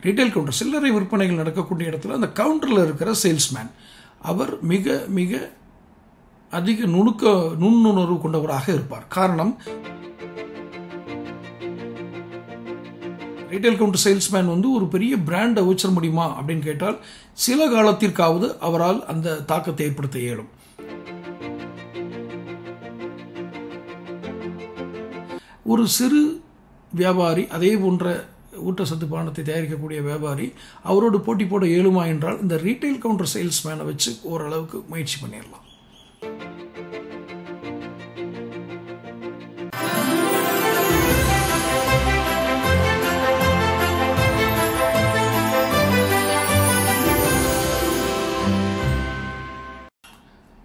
Retail counter சில்லறை விற்பனைகள் நடக்கக்கூடிய இடத்துல அந்த கவுண்டரில் இருக்கிற சேல்ஸ்மேன் அவர் மிக மிக அதிக நுண்ணுணர்வு கொண்டவராக இருப்பார். காரணம், ரீட்டைல் கவுண்டர் சேல்ஸ்மேன் ஒரு பெரிய பிராண்டை வச்சிட முடியுமா அப்படின்னு கேட்டால் சில காலத்திற்காவது அவரால் அந்த தாக்கத்தை ஏற்படுத்த இயலும். ஒரு சிறு வியாபாரி, அதே போன்ற ஊட்டச்சத்து பானத்தை தயாரிக்கக்கூடிய வியாபாரி அவரோடு போட்டி போட இயலுமா என்றால் இந்த ரீட்டைல் கவுண்டர் சேல்ஸ்மேனை வச்சு ஓரளவுக்கு முயற்சி பண்ணிடலாம்.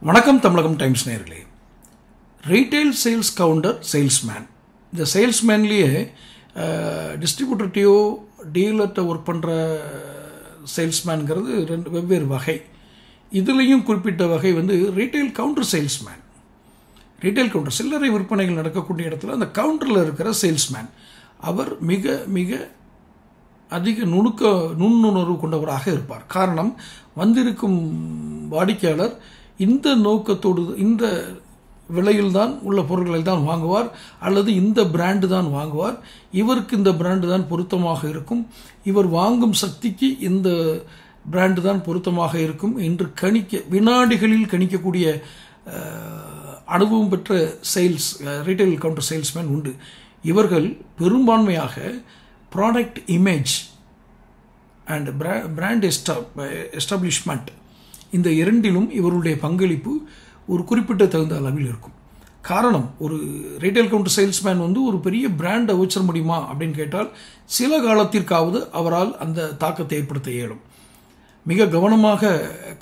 வணக்கம் தமிழகம் டைம்ஸ் நேயர்களே. ரீட்டைல் சேல்ஸ் கவுண்டர் சேல்ஸ்மேன், இந்த சேல்ஸ்மேன்லேயே டிஸ்ட்ரிபியூட்டர்ட்டையோ டீலர்கிட்ட ஒர்க் பண்ணுற சேல்ஸ்மேனுங்கிறது ரெண்டு வெவ்வேறு வகை. இதுலேயும் குறிப்பிட்ட வகை retail counter salesman. Retail counter சில்லறை விற்பனைகள் நடக்கக்கூடிய இடத்துல அந்த கவுண்டரில் இருக்கிற சேல்ஸ்மேன் அவர் மிக மிக அதிக நுண்ணுணர்வு கொண்டவராக இருப்பார். காரணம், வந்திருக்கும் வாடிக்கையாளர் இந்த நோக்கத்தோடு இந்த விலையில்தான் உள்ள பொருட்களை தான் வாங்குவார், அல்லது இந்த பிராண்டு தான் வாங்குவார், இவருக்கு இந்த பிராண்டு தான் பொருத்தமாக இருக்கும், இவர் வாங்கும் சக்திக்கு இந்த பிராண்டு தான் பொருத்தமாக இருக்கும் என்று வினாடிகளில் கணிக்கக்கூடிய அனுபவம் பெற்ற ரீட்டைல் கவுண்டர் சேல்ஸ்மேன் உண்டு. இவர்கள் பெரும்பான்மையாக product image and brand establishment இந்த இரண்டிலும் இவருடைய பங்களிப்பு ஒரு குறிப்பிட்ட தகுந்த அளவில் இருக்கும். காரணம், ஒரு ரீட்டைல் கவுண்டர் சேல்ஸ்மேன் ஒரு பெரிய பிராண்டை வச்சிட முடியுமா அப்படின்னு கேட்டால் சில காலத்திற்காவது அவரால் அந்த தாக்கத்தை ஏற்படுத்த இயலும். மிக கவனமாக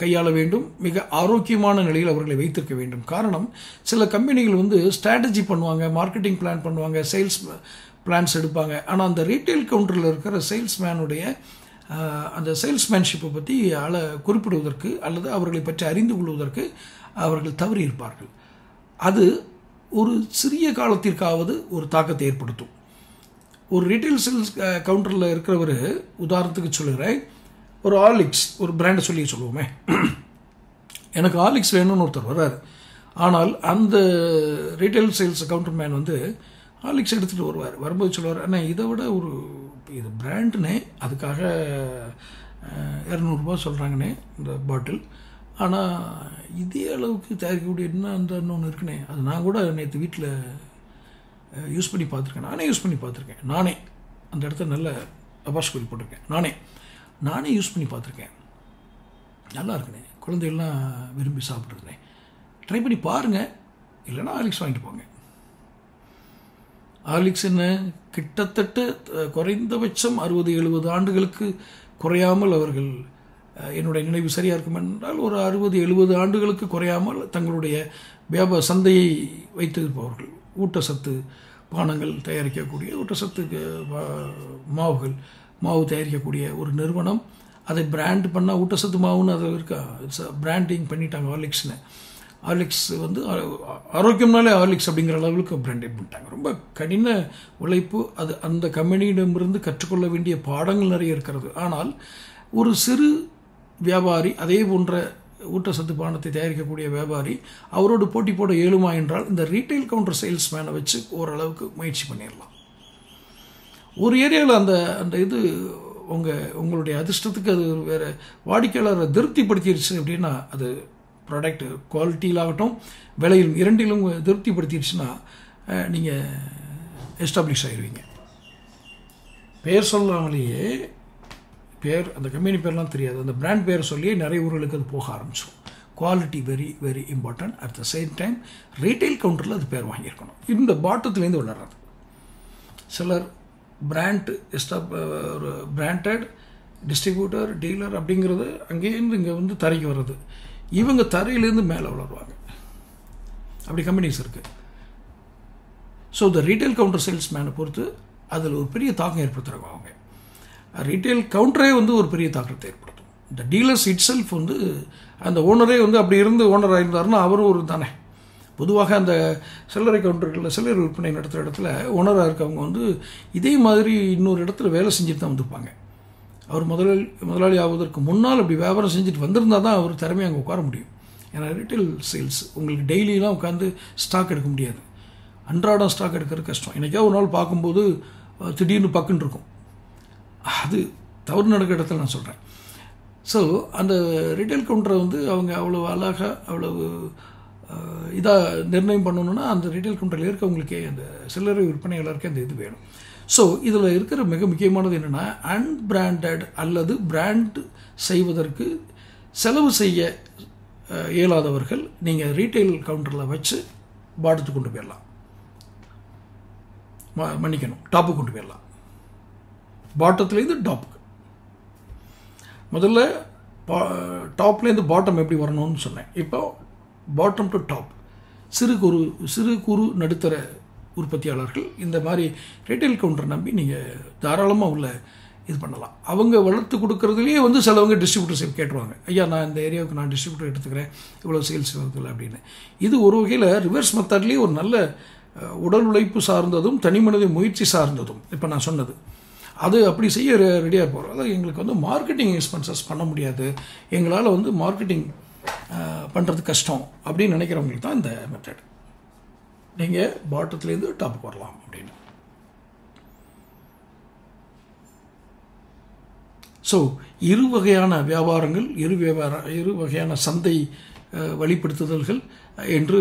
கையாள வேண்டும், மிக ஆரோக்கியமான நிலையில் அவர்களை வைத்திருக்க வேண்டும். காரணம், சில கம்பெனிகள் ஸ்ட்ராட்டஜி பண்ணுவாங்க, மார்க்கெட்டிங் பிளான் பண்ணுவாங்க, சேல்ஸ் பிளான்ஸ் எடுப்பாங்க. ஆனால் அந்த ரீட்டைல் கவுண்டரில் இருக்கிற சேல்ஸ்மேனுடைய அந்த சேல்ஸ்மேன்ஷிப்பை பற்றி குறிப்பிடுவதற்கு அல்லது அவர்களை பற்றி அறிந்து கொள்வதற்கு அவர்கள் தவறி இருப்பார்கள். அது ஒரு சிறிய காலத்திற்காவது ஒரு தாக்கத்தை ஏற்படுத்தும். ஒரு ரீட்டைல் சேல்ஸ் கவுண்டரில் இருக்கிறவர், உதாரணத்துக்கு சொல்லுகிறேன், ஒரு ஹார்லிக்ஸ் ஒரு பிராண்டை சொல்லுவோமே, எனக்கு ஹார்லிக்ஸ் வேணும்னு ஒருத்தர் வர்றார். ஆனால் அந்த retail sales counter man Horlicks எடுத்துகிட்டு வருவார். வரும்போது சொல்லுவார், ஆனால் இதை விட இது பிராண்டுனே, அதுக்காக 200 சொல்கிறாங்கண்ணே இந்த பாட்டில், ஆனால் இதே அளவுக்கு தயாரிக்கக்கூடிய இன்னொன்று இருக்குண்ணே, அது நான் கூட நேற்று வீட்டில் யூஸ் பண்ணி பார்த்துருக்கேன், நானே யூஸ் பண்ணி பார்த்துருக்கேன், நானே அந்த இடத்த நல்ல அபாஸ்கோல் போட்டிருக்கேன், நானே யூஸ் பண்ணி பார்த்துருக்கேன், நல்லா இருக்குண்ணே, குழந்தைகள்லாம் விரும்பி சாப்பிட்ருக்கேன், ட்ரை பண்ணி பாருங்கள், இல்லைன்னா ஹார்லிக்ஸ் வாங்கிட்டு போங்க. ஹார்லிக்ஸ் என்ன, கிட்டத்தட்ட குறைந்தபட்சம் 60-70 ஆண்டுகளுக்கு குறையாமல் அவர்கள், என்னுடைய நினைவு சரியாக இருக்கும் என்றால் ஒரு 60-70 ஆண்டுகளுக்கு குறையாமல் தங்களுடைய சந்தையை வைத்திருப்பவர்கள். ஊட்டச்சத்து பானங்கள் தயாரிக்கக்கூடிய, ஊட்டச்சத்து மாவு தயாரிக்கக்கூடிய ஒரு நிறுவனம். அதை பிராண்ட் பண்ணால் ஊட்டச்சத்து மாவுன்னு அதை இருக்கா, பிராண்டிங் பண்ணிட்டாங்க ஹார்லிக்ஸ்னு. ஹார்லிக்ஸ் ஆரோக்கியம்னாலே ஹார்லிக்ஸ் அப்படிங்கிற அளவுக்கு பிராண்டிங் பண்ணிட்டாங்க. ரொம்ப கடின உழைப்பு அது. அந்த கம்பெனியிடமிருந்து கற்றுக்கொள்ள வேண்டிய பாடங்கள் நிறைய இருக்கிறது. ஆனால் ஒரு சிறு வியாபாரி, அதே போன்ற ஊட்டச்சத்து பானத்தை தயாரிக்கக்கூடிய வியாபாரி அவரோடு போட்டி போட இயலுமா என்றால் இந்த ரீட்டைல் கவுண்டர் சேல்ஸ்மேனை வச்சு ஓரளவுக்கு முயற்சி பண்ணிடலாம். ஒரு ஏரியாவில் அந்த இது உங்களுடைய அதிர்ஷ்டத்துக்கு அது வேறு வாடிக்கையாளரை திருப்திப்படுத்திடுச்சு அப்படின்னா, அது ப்ராடக்ட் குவாலிட்டியிலாகட்டும் விலையிலும் இரண்டிலும் திருப்திப்படுத்திடுச்சுன்னா நீங்கள் எஸ்டாப்ளிஷ் ஆகிடுவீங்க. பேர் சொல்லாமலேயே அந்த கம்பெனி பேர்லாம் தெரியாது, அந்த பிராண்ட் பேரை சொல்லியே நிறைய ஊர்களுக்கு அது போக ஆரம்பிச்சிடும். Quality very very important. At the same time retail கவுண்டரில் அது பேர் வாங்கியிருக்கணும். இந்த பாட்டத்துலேருந்து விளையாடுறது. சிலர் ஒரு பிராண்டட் டிஸ்ட்ரிபியூட்டர் டீலர் அப்படிங்கிறது அங்கேருந்து இங்கே தரைக்கு வர்றது, இவங்க தரையிலேருந்து மேலே வளருவாங்க. அப்படி கம்பெனிஸ் இருக்குது. ஸோ இந்த ரீட்டைல் கவுண்டர் சேல்ஸ்மேனை பொறுத்து அதில் ஒரு பெரிய தாக்கம் ஏற்படுத்துகிறாங்க. அவங்க ரீட்டைல் கவுண்டரே ஒரு பெரிய தாக்கத்தை ஏற்படுத்தும். இந்த டீலர்ஸ் இட் செல்ஃப் அந்த ஓனரே அப்படி இருந்து ஓனராக இருந்தாருன்னா அவரும் ஒரு தானே. பொதுவாக அந்த சில்லறை கவுண்டர்களில் சில்லறை விற்பனை நடத்துகிற இடத்துல ஓனராக இருக்கவங்க இதே மாதிரி இன்னொரு இடத்துல வேலை செஞ்சுட்டு தான் வந்திருப்பாங்க. அவர் முதலாளி ஆவதற்கு முன்னால் அப்படி வியாபாரம் செஞ்சுட்டு வந்திருந்தால் தான் அவர் திறமையாக அங்கே உட்கார முடியும். ஏன்னா ரீட்டைல் சேல்ஸ் உங்களுக்கு டெய்லியெலாம் உட்காந்து ஸ்டாக் எடுக்க முடியாது. அன்றாடம் ஸ்டாக் எடுக்கிறது கஷ்டம். என்றைக்கா ஒரு நாள் பார்க்கும்போது திடீர்னு பக்குன்னு இருக்கும். அது தவறு நடக்கிற இடத்துல நான் சொல்கிறேன். ஸோ அந்த ரீட்டைல் கவுண்டரை வந்து அவங்க அவ்வளோ அழகாக அவ்வளவு இதாக நிர்ணயம் பண்ணணுன்னா அந்த ரீட்டைல் கவுண்டரில் இருக்கவங்களுக்கே அந்த சில்லறை விற்பனையாளருக்கே அந்த இது வேணும். ஸோ இதில் இருக்கிற மிக முக்கியமானது என்னென்னா, அன்பிராண்டட் அல்லது பிராண்ட் செய்வதற்கு செலவு செய்ய இயலாதவர்கள் நீங்கள் ரீட்டைல் கவுண்டரில் வச்சு பாட்டத்துக்கு கொண்டு போயிடலாம். மன்னிக்கணும், டாப்புக்கு கொண்டு போயிடலாம். பாட்டத்துலேருந்து டாப்புக்கு. முதல்ல டாப்லேருந்து பாட்டம் எப்படி வரணும்னு சொன்னேன். இப்போ பாட்டம் டு டாப். சிறு குறு நடுத்தர உற்பத்தியாளர்கள் இந்த மாதிரி ரீட்டைல் கவுண்டரை நம்பி நீங்கள் தாராளமாக உள்ள இது பண்ணலாம். அவங்க வளர்த்து கொடுக்குறதுலேயே வந்து சிலவங்க டிஸ்ட்ரிபியூட்டர்ஷிப் கேட்டுருவாங்க. ஐயா, நான் இந்த ஏரியாவுக்கு நான் டிஸ்ட்ரிபியூட்டர் எடுத்துக்கிறேன், இவ்வளோ சேல்ஸ் வருதில்லை அப்படின்னு. இது ஒரு வகையில் ரிவர்ஸ் மெத்தட்லேயே ஒரு நல்ல உடல் உழைப்பு சார்ந்ததும் தனி மனித முயற்சி சார்ந்ததும் இப்போ நான் சொன்னது. அது அப்படி செய்ய ரெடியாக இருப்போம். அதாவது எங்களுக்கு வந்து மார்க்கெட்டிங் எக்ஸ்பென்சஸ் பண்ண முடியாது, எங்களால் வந்து மார்க்கெட்டிங் பண்ணுறது கஷ்டம் அப்படின்னு நினைக்கிறவங்களுக்கு தான் இந்த மெத்தட். நீங்கள் பாட்டத்துலேருந்து டாப்புக்கு வரலாம் அப்படின்னு. ஸோ இரு வகையான வியாபாரங்கள், இரு வகையான சந்தை வழிப்படுத்துதல்கள் என்று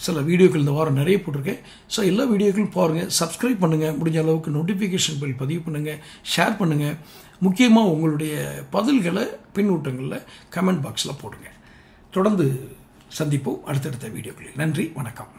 சில வீடியோக்கள் இந்த வாரம் நிறைய போட்டிருக்கேன். ஸோ எல்லா வீடியோக்களும் பாருங்கள், சப்ஸ்கிரைப் பண்ணுங்கள், முடிஞ்ச அளவுக்கு நோட்டிஃபிகேஷன் பில் பதிவு பண்ணுங்கள், ஷேர் பண்ணுங்கள். முக்கியமாக உங்களுடைய பதில்களை பின்னூட்டங்களில் கமெண்ட் பாக்ஸில் போடுங்க. தொடர்ந்து சந்திப்போம் அடுத்தடுத்த வீடியோக்களில். நன்றி, வணக்கம்.